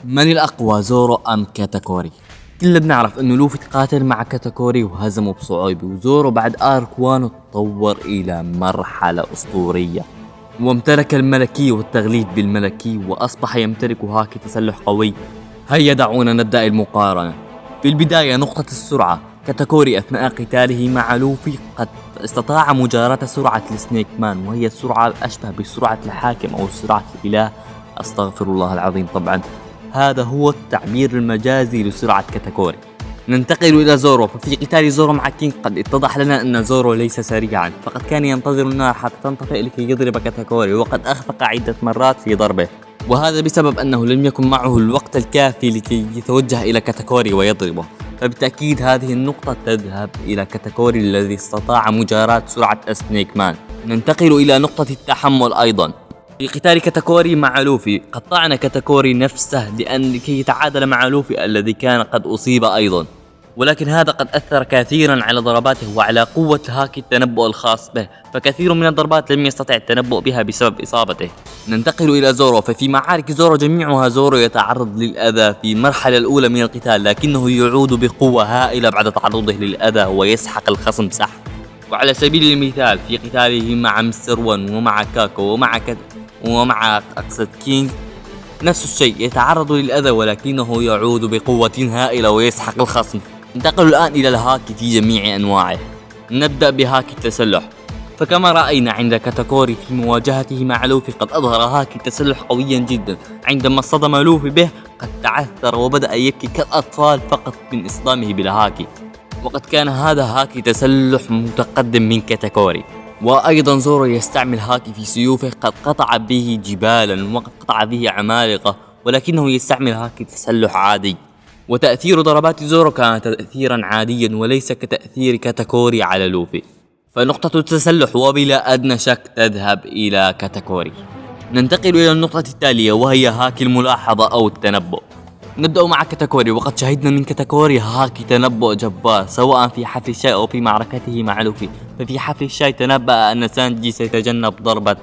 من الأقوى، زورو أم كاتاكوري؟ كلنا بنعرف إنه لوفي تقاتل مع كاتاكوري وهزمه بصعوبة، وزورو بعد آرك وانو تطور إلى مرحلة أسطورية وامتلك الملكي والتغليف بالملكي وأصبح يمتلك هاكي تسلح قوي. هيا دعونا نبدأ المقارنة. في البداية نقطة السرعة، كاتاكوري أثناء قتاله مع لوفي قد استطاع مجاراة سرعة السنيك مان، وهي السرعة الأشبه بسرعة الحاكم أو سرعة الإله، أستغفر الله العظيم. طبعا هذا هو التعبير المجازي لسرعة كاتاكوري. ننتقل إلى زورو. ففي قتال زورو مع كينغ قد اتضح لنا أن زورو ليس سريعا، فقد كان ينتظر النار حتى تنطفئ لكي يضرب كاتاكوري، وقد أخفق عدة مرات في ضربه، وهذا بسبب أنه لم يكن معه الوقت الكافي لكي يتوجه إلى كاتاكوري ويضربه. فبالتأكيد هذه النقطة تذهب إلى كاتاكوري الذي استطاع مجاراة سرعة سنيك مان. ننتقل إلى نقطة التحمل أيضا. في قتال كاتاكوري مع لوفي قد طعن كاتاكوري نفسه لكي يتعادل مع لوفي الذي كان قد أصيب أيضا، ولكن هذا قد أثر كثيرا على ضرباته وعلى قوة هاكي التنبؤ الخاص به، فكثير من الضربات لم يستطع التنبؤ بها بسبب إصابته. ننتقل إلى زورو. ففي معارك زورو جميعها زورو يتعرض للأذى في المرحلة الأولى من القتال، لكنه يعود بقوة هائلة بعد تعرضه للأذى ويسحق الخصم سحق. وعلى سبيل المثال في قتاله مع مستر ون ومع كاكو ومع أقصد كينغ نفس الشيء، يتعرض للأذى ولكنه يعود بقوة هائلة ويسحق الخصم. ننتقل الآن إلى الهاكي في جميع أنواعه. نبدأ بهاكي التسلح. فكما رأينا عند كاتاكوري في مواجهته مع لوفي قد أظهر هاكي التسلح قويا جدا، عندما اصطدم لوفي به قد تعثر وبدأ يبكي كالأطفال فقط من إصدامه بالهاكي، وقد كان هذا هاكي تسلح متقدم من كاتاكوري. وأيضا زورو يستعمل هاكي في سيوفه قد قطع به جبالا وقد قطع به عمالقة، ولكنه يستعمل هاكي تسلح عادي، وتأثير ضربات زورو كان تأثيرا عاديا وليس كتأثير كاتاكوري على لوفي. فنقطة التسلح وبلا أدنى شك تذهب إلى كاتاكوري. ننتقل إلى النقطة التالية وهي هاكي الملاحظة أو التنبؤ. نبدأ مع كاتاكوري، وقد شهدنا من كاتاكوري هاكي تنبؤ جبار سواء في حفل الشاي أو في معركته مع لوفي. ففي حفل الشاي تنبأ أن سانجي سيتجنب ضربة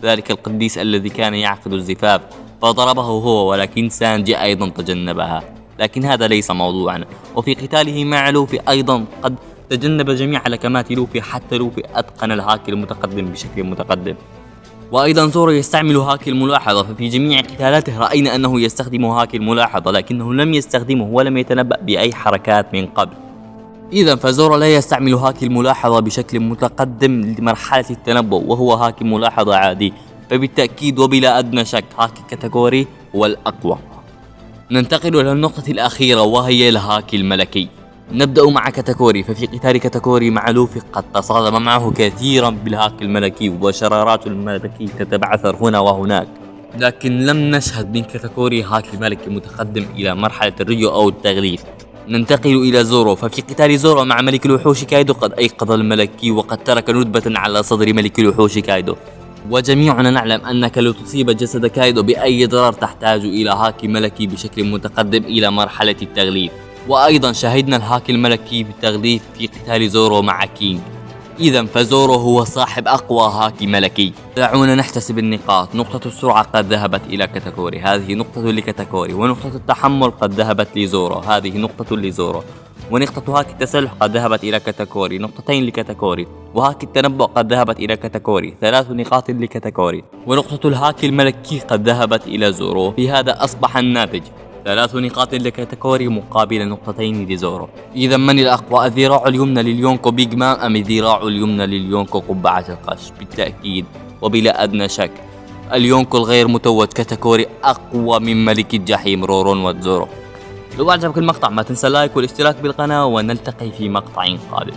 ذلك القديس الذي كان يعقد الزفاف، فضربه هو، ولكن سانجي أيضا تجنبها، لكن هذا ليس موضوعنا. وفي قتاله مع لوفي أيضا قد تجنب جميع لكمات لوفي، حتى لوفي أتقن الهاكي المتقدم بشكل متقدم. وأيضا زورو يستعمل هاكي الملاحظة، ففي جميع قتالاته رأينا أنه يستخدم هاكي الملاحظة، لكنه لم يستخدمه ولم يتنبأ بأي حركات من قبل. إذا فزورو لا يستعمل هاكي الملاحظة بشكل متقدم لمرحلة التنبؤ، وهو هاكي ملاحظة عادي، فبالتأكيد وبلا أدنى شك هاكي كاتاكوري هو الأقوى. ننتقل إلى النقطة الأخيرة وهي الهاكي الملكي. نبدأ مع كاتاكوري. ففي قتال كاتاكوري مع لوفي قد تصادم معه كثيرا بالهاكي الملكي، وشرارات الملكي تتبعثر هنا وهناك، لكن لم نشهد من كاتاكوري هاكي ملكي متقدم إلى مرحلة الريو أو التغليف. ننتقل إلى زورو. ففي قتال زورو مع ملك الوحوش كايدو قد أيقظ الملكي وقد ترك ندبة على صدر ملك الوحوش كايدو، وجميعنا نعلم أنك لو تصيب جسد كايدو بأي ضرر تحتاج إلى هاكي ملكي بشكل متقدم إلى مرحلة التغليف. وأيضا شهدنا الهاكي الملكي بالتغليف في قتال زورو مع كينغ. إذا فزورو هو صاحب أقوى هاكي ملكي. دعونا نحتسب النقاط. نقطة السرعة قد ذهبت إلى كاتاكوري، هذه نقطة لكاتاكوري، ونقطة التحمل قد ذهبت لزورو، هذه نقطة لزورو، ونقطة هاكي التسلح قد ذهبت إلى كاتاكوري، نقطتين لكاتاكوري، وهاكي التنبؤ قد ذهبت إلى كاتاكوري، 3 نقاط لكاتاكوري، ونقطة الهاكي الملكي قد ذهبت إلى زورو. في هذا أصبح الناتج 3 نقاط لكاتاكوري مقابل نقطتين لزورو. إذا من الأقوى، الذراع اليمنى لليونكو بيج مان أم الذراع اليمنى لليونكو قبعة القش؟ بالتأكيد وبلا أدنى شك اليونكو الغير متوج كاتاكوري أقوى من ملك الجحيم رورون وزورو. لو أعجبك المقطع ما تنسى اللايك والاشتراك بالقناة، ونلتقي في مقطع قادم.